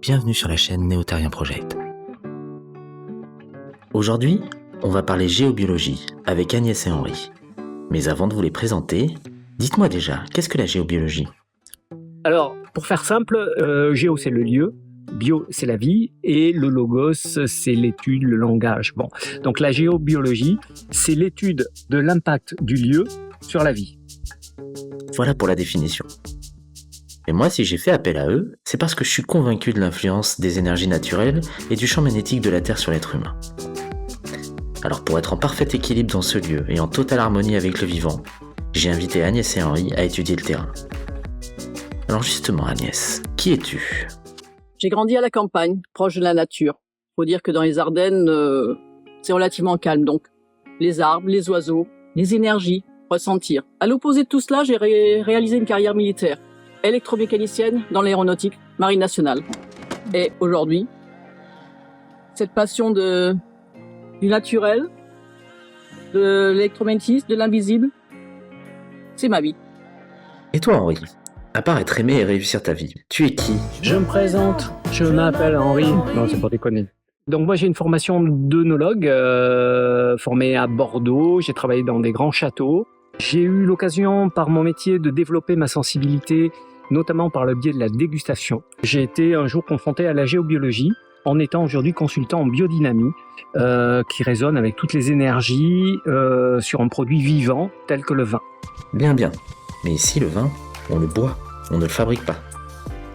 bienvenue sur la chaîne Néotarian Project. Aujourd'hui, on va parler géobiologie avec Agnès et Henri. Mais avant de vous les présenter, dites-moi déjà, qu'est-ce que la géobiologie ? Alors, pour faire simple, géo c'est le lieu, bio c'est la vie et le logos c'est l'étude, le langage. Bon, donc la géobiologie, c'est l'étude de l'impact du lieu sur la vie. Voilà pour la définition. Et moi, si j'ai fait appel à eux, c'est parce que je suis convaincu de l'influence des énergies naturelles et du champ magnétique de la Terre sur l'être humain. Alors pour être en parfait équilibre dans ce lieu et en totale harmonie avec le vivant, j'ai invité Agnès et Henri à étudier le terrain. Alors justement Agnès, qui es-tu ? J'ai grandi à la campagne, proche de la nature. Faut dire que dans les Ardennes, c'est relativement calme, donc les arbres, les oiseaux, les énergies, ressentir. À l'opposé de tout cela, j'ai réalisé une carrière militaire, électromécanicienne dans l'aéronautique, Marine nationale. Et aujourd'hui, cette passion du naturel, de l'électromagnétisme, de l'invisible, c'est ma vie. Et toi Henri ? À part être aimé et réussir ta vie, tu es qui ? Je me présente, je m'appelle Henri. Non, c'est pour déconner. Donc moi j'ai une formation d'œnologue, formé à Bordeaux, j'ai travaillé dans des grands châteaux. J'ai eu l'occasion par mon métier de développer ma sensibilité, notamment par le biais de la dégustation. J'ai été un jour confronté à la géobiologie, en étant aujourd'hui consultant en biodynamie, qui résonne avec toutes les énergies sur un produit vivant tel que le vin. Bien. Mais ici le vin, on le boit, on ne le fabrique pas.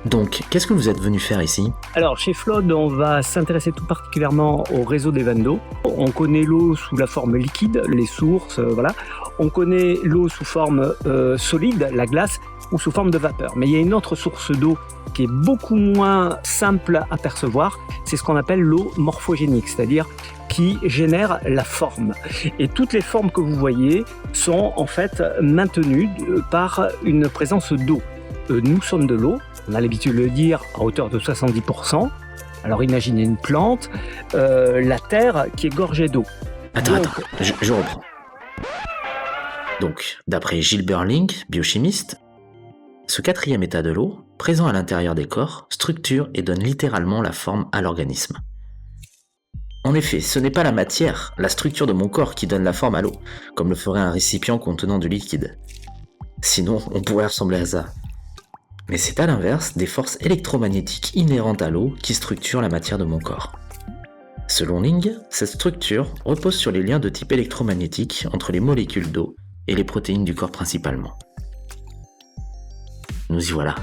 Donc, qu'est-ce que vous êtes venu faire ici ? Alors, chez Flood, on va s'intéresser tout particulièrement au réseau des vannes d'eau. On connaît l'eau sous la forme liquide, les sources, voilà. On connaît l'eau sous forme solide, la glace, ou sous forme de vapeur. Mais il y a une autre source d'eau qui est beaucoup moins simple à percevoir, c'est ce qu'on appelle l'eau morphogénique, c'est-à-dire qui génère la forme. Et toutes les formes que vous voyez sont en fait maintenues par une présence d'eau. Nous sommes de l'eau, on a l'habitude de le dire, à hauteur de 70%. Alors imaginez une plante, la terre qui est gorgée d'eau. Attends, je reprends. Donc, d'après Gilles Burling, biochimiste, ce quatrième état de l'eau, présent à l'intérieur des corps, structure et donne littéralement la forme à l'organisme. En effet, ce n'est pas la matière, la structure de mon corps qui donne la forme à l'eau, comme le ferait un récipient contenant du liquide. Sinon, on pourrait ressembler à ça. Mais c'est à l'inverse des forces électromagnétiques inhérentes à l'eau qui structurent la matière de mon corps. Selon Ling, cette structure repose sur les liens de type électromagnétique entre les molécules d'eau et les protéines du corps principalement. Nous y voilà.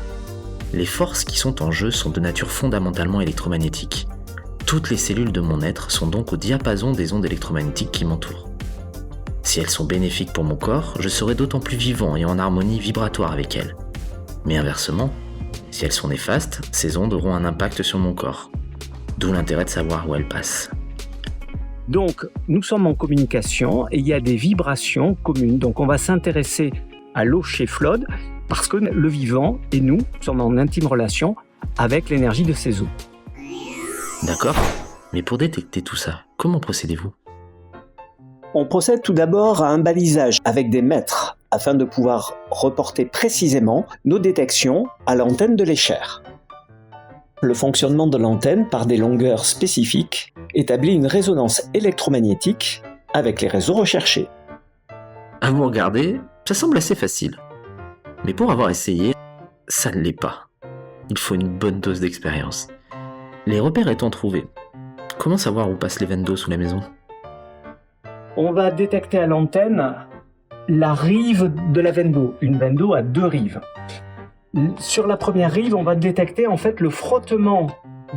Les forces qui sont en jeu sont de nature fondamentalement électromagnétique. Toutes les cellules de mon être sont donc au diapason des ondes électromagnétiques qui m'entourent. Si elles sont bénéfiques pour mon corps, je serai d'autant plus vivant et en harmonie vibratoire avec elles. Mais inversement, si elles sont néfastes, ces ondes auront un impact sur mon corps. D'où l'intérêt de savoir où elles passent. Donc, nous sommes en communication et il y a des vibrations communes. Donc, on va s'intéresser à l'eau chez Flood parce que le vivant et nous sommes en intime relation avec l'énergie de ces eaux. D'accord, mais pour détecter tout ça, comment procédez-vous ? On procède tout d'abord à un balisage avec des mètres afin de pouvoir reporter précisément nos détections à l'antenne de l'échelle. Le fonctionnement de l'antenne par des longueurs spécifiques établit une résonance électromagnétique avec les réseaux recherchés. À vous regarder, ça semble assez facile. Mais pour avoir essayé, ça ne l'est pas. Il faut une bonne dose d'expérience. Les repères étant trouvés, comment savoir où passent les vannes d'eau sous la maison ? On va détecter à l'antenne la rive de la veine d'eau. Une veine d'eau a deux rives. Sur la première rive, on va détecter en fait le frottement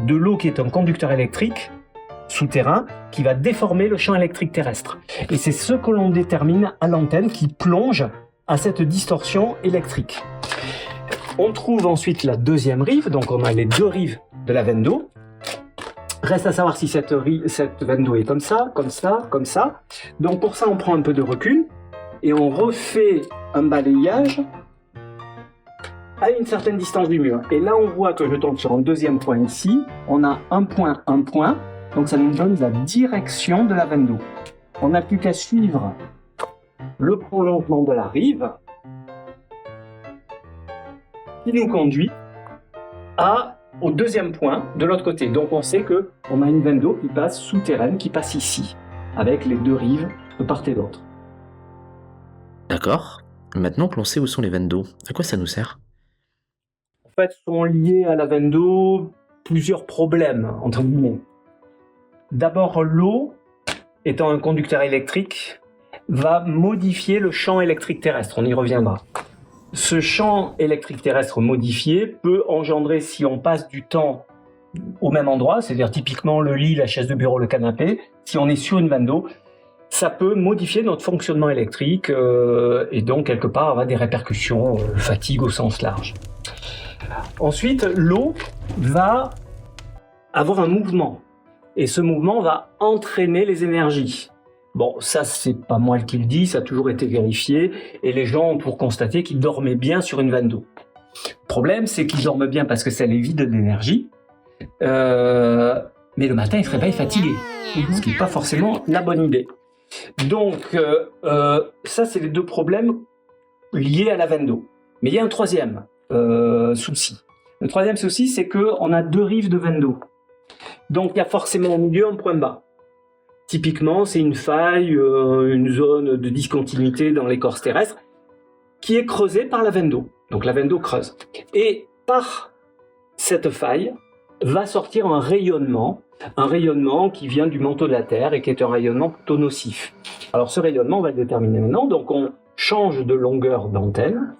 de l'eau qui est un conducteur électrique souterrain qui va déformer le champ électrique terrestre. Et c'est ce que l'on détermine à l'antenne qui plonge à cette distorsion électrique. On trouve ensuite la deuxième rive, donc on a les deux rives de la veine d'eau. Reste à savoir si cette veine d'eau est comme ça, comme ça, comme ça. Donc pour ça, on prend un peu de recul et on refait un balayage à une certaine distance du mur. Et là, on voit que je tombe sur un deuxième point ici. On a un point. Donc ça nous donne la direction de la veine d'eau. On n'a plus qu'à suivre le prolongement de la rive qui nous conduit à au deuxième point de l'autre côté. Donc on sait qu'on a une veine d'eau qui passe souterraine, qui passe ici, avec les deux rives de part et d'autre. D'accord. Maintenant que l'on sait où sont les veines d'eau, à quoi ça nous sert? En fait, sont liés à la veine d'eau plusieurs problèmes, entre guillemets. D'abord, l'eau, étant un conducteur électrique, va modifier le champ électrique terrestre. On y reviendra. Ce champ électrique terrestre modifié peut engendrer, si on passe du temps au même endroit, c'est-à-dire typiquement le lit, la chaise de bureau, le canapé, si on est sur une veine d'eau, ça peut modifier notre fonctionnement électrique et donc quelque part avoir des répercussions, fatigue au sens large. Ensuite, l'eau va avoir un mouvement et ce mouvement va entraîner les énergies. Bon, ça c'est pas moi qui le dis, ça a toujours été vérifié et les gens ont pour constater qu'ils dormaient bien sur une veine d'eau. Le problème, c'est qu'ils dorment bien parce que ça les vide d'énergie, mais le matin ils se réveillent fatigués, ce qui n'est pas forcément la bonne idée. Donc, ça, c'est les deux problèmes liés à la veine d'eau. Mais il y a un troisième souci. Le troisième souci, c'est qu'on a deux rives de veine d'eau. Donc, il y a forcément au milieu un point bas. Typiquement, c'est une faille, une zone de discontinuité dans l'écorce terrestre qui est creusée par la veine d'eau. Donc, la veine d'eau creuse. Et par cette faille va sortir un rayonnement qui vient du manteau de la Terre et qui est un rayonnement plutôt nocif. Alors ce rayonnement, on va le déterminer maintenant. Donc on change de longueur d'antenne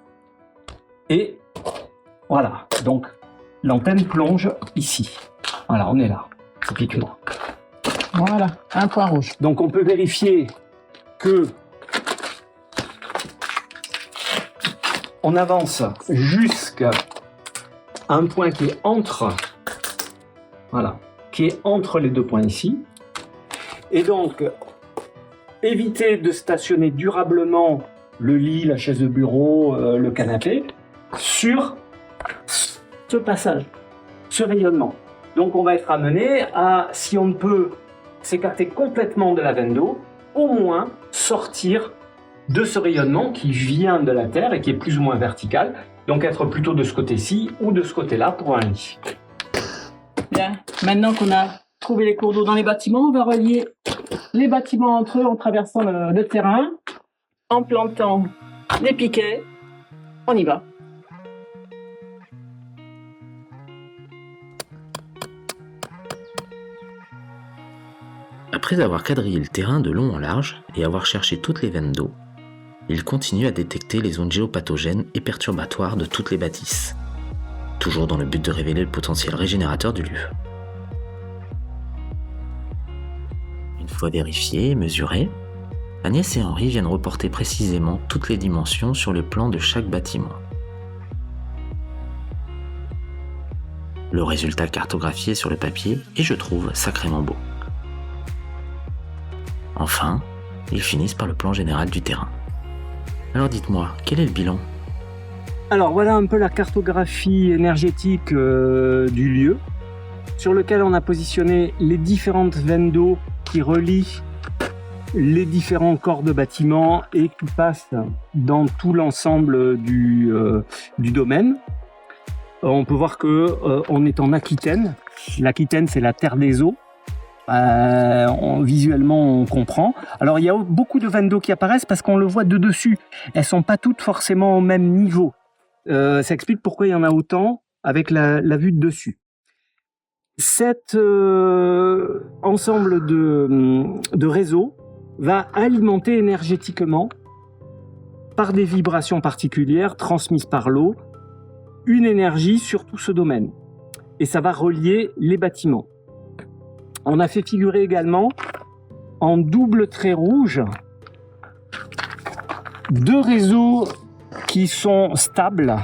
et voilà. Donc l'antenne plonge ici. Voilà, on est là, typiquement. Voilà, un point rouge. Donc on peut vérifier que on avance jusqu'à un point qui est entre les deux points ici. Et donc, éviter de stationner durablement le lit, la chaise de bureau, le canapé, sur ce passage, ce rayonnement. Donc on va être amené à, si on ne peut s'écarter complètement de la veine d'eau, au moins sortir de ce rayonnement qui vient de la Terre et qui est plus ou moins vertical, donc être plutôt de ce côté-ci ou de ce côté-là pour un lit. Bien, maintenant qu'on a trouvé les cours d'eau dans les bâtiments, on va relier les bâtiments entre eux en traversant le terrain, en plantant les piquets. On y va. Après avoir quadrillé le terrain de long en large et avoir cherché toutes les veines d'eau, il continue à détecter les zones géopathogènes et perturbatoires de toutes les bâtisses, toujours dans le but de révéler le potentiel régénérateur du lieu. Une fois vérifié et mesuré, Agnès et Henri viennent reporter précisément toutes les dimensions sur le plan de chaque bâtiment. Le résultat cartographié sur le papier est, je trouve, sacrément beau. Enfin, ils finissent par le plan général du terrain. Alors dites-moi, quel est le bilan ? Alors voilà un peu la cartographie énergétique du lieu, sur lequel on a positionné les différentes veines d'eau qui relient les différents corps de bâtiments et qui passent dans tout l'ensemble du domaine. On peut voir qu'on est en Aquitaine. L'Aquitaine, c'est la terre des eaux. Visuellement, on comprend. Alors, il y a beaucoup de veines d'eau qui apparaissent parce qu'on le voit de dessus. Elles sont pas toutes forcément au même niveau. Ça explique pourquoi il y en a autant avec la vue de dessus. Cet ensemble de réseaux va alimenter énergétiquement, par des vibrations particulières transmises par l'eau, une énergie sur tout ce domaine. Et ça va relier les bâtiments. On a fait figurer également en double trait rouge deux réseaux qui sont stables,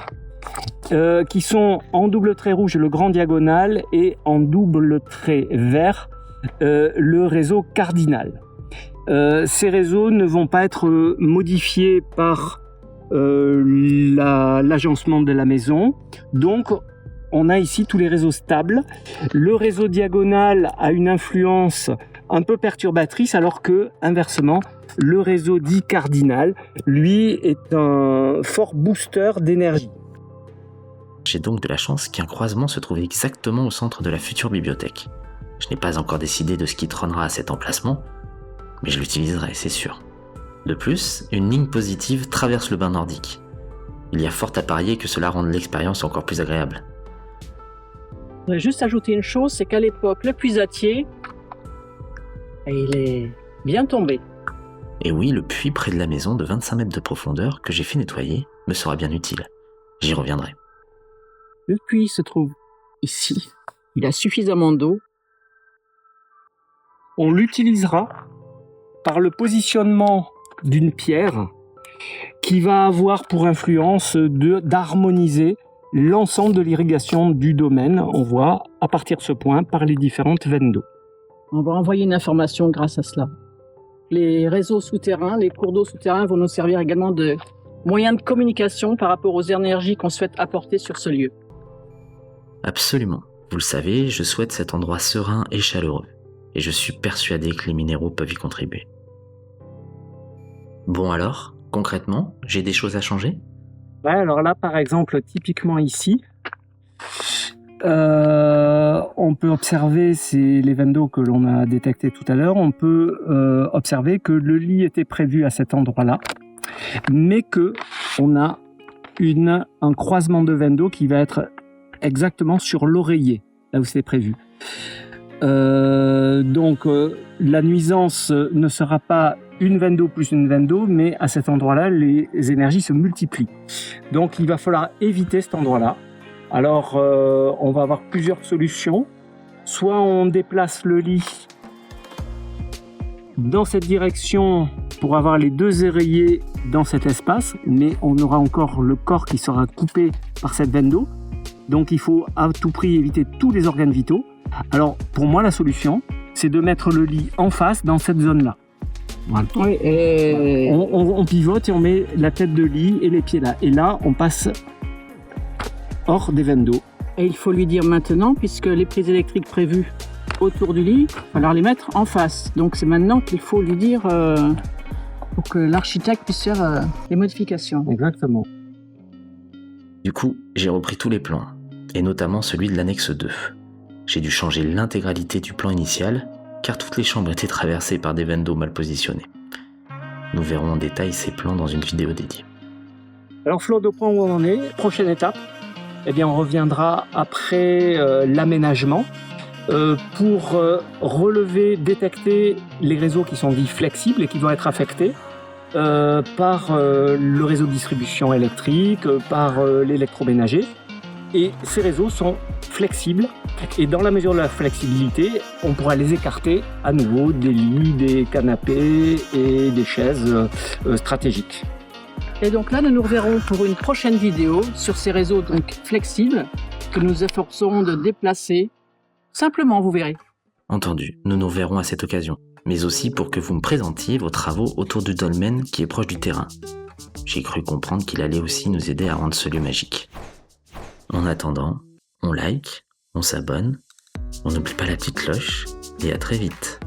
qui sont en double trait rouge le grand diagonal et en double trait vert le réseau cardinal. Ces réseaux ne vont pas être modifiés par l'agencement de la maison, donc on a ici tous les réseaux stables. Le réseau diagonal a une influence un peu perturbatrice, alors que, inversement, le réseau dit cardinal, lui, est un fort booster d'énergie. J'ai donc de la chance qu'un croisement se trouve exactement au centre de la future bibliothèque. Je n'ai pas encore décidé de ce qui trônera à cet emplacement, mais je l'utiliserai, c'est sûr. De plus, une ligne positive traverse le bain nordique. Il y a fort à parier que cela rende l'expérience encore plus agréable. Je voudrais juste ajouter une chose, c'est qu'à l'époque, le puisatier, il est bien tombé. Et oui, le puits près de la maison de 25 mètres de profondeur que j'ai fait nettoyer me sera bien utile. J'y reviendrai. Le puits se trouve ici. Il a suffisamment d'eau. On l'utilisera par le positionnement d'une pierre qui va avoir pour influence d'harmoniser l'ensemble de l'irrigation du domaine. On voit à partir de ce point par les différentes veines d'eau. On va envoyer une information grâce à cela. Les réseaux souterrains, les cours d'eau souterrains vont nous servir également de moyen de communication par rapport aux énergies qu'on souhaite apporter sur ce lieu. Absolument. Vous le savez, je souhaite cet endroit serein et chaleureux. Et je suis persuadé que les minéraux peuvent y contribuer. Bon alors, concrètement, j'ai des choses à changer ? Ouais, alors là, par exemple, typiquement ici, on peut observer, c'est les veines d'eau que l'on a détectées tout à l'heure, on peut observer que le lit était prévu à cet endroit-là, mais que on a un croisement de veines d'eau qui va être exactement sur l'oreiller, là où c'est prévu. Donc la nuisance ne sera pas une veine d'eau plus une veine d'eau, mais à cet endroit-là, les énergies se multiplient. Donc il va falloir éviter cet endroit-là. Alors on va avoir plusieurs solutions. Soit on déplace le lit dans cette direction pour avoir les deux oreillers dans cet espace, mais on aura encore le corps qui sera coupé par cette veine d'eau. Donc il faut à tout prix éviter tous les organes vitaux. Alors, pour moi, la solution, c'est de mettre le lit en face dans cette zone-là. Voilà. Oui, et... on pivote et on met la tête de lit et les pieds là. Et là, on passe hors des veines d'eau. Et il faut lui dire maintenant, puisque les prises électriques prévues autour du lit, il va falloir les mettre en face. Donc c'est maintenant qu'il faut lui dire pour que l'architecte puisse faire les modifications. Exactement. Du coup, j'ai repris tous les plans, et notamment celui de l'annexe 2. J'ai dû changer l'intégralité du plan initial, car toutes les chambres étaient traversées par des veines d'eau mal positionnées. Nous verrons en détail ces plans dans une vidéo dédiée. Alors Claude, au point où on en est, prochaine étape, eh bien on reviendra après l'aménagement pour relever, détecter les réseaux qui sont dits flexibles et qui vont être affectés par le réseau de distribution électrique, par l'électroménager. Et ces réseaux sont flexibles et dans la mesure de la flexibilité, on pourra les écarter à nouveau des lits, des canapés et des chaises stratégiques. Et donc là, nous nous reverrons pour une prochaine vidéo sur ces réseaux donc flexibles que nous efforcerons de déplacer. Simplement, vous verrez. Entendu, nous nous verrons à cette occasion, mais aussi pour que vous me présentiez vos travaux autour du dolmen qui est proche du terrain. J'ai cru comprendre qu'il allait aussi nous aider à rendre ce lieu magique. En attendant, on like, on s'abonne, on n'oublie pas la petite cloche, et à très vite.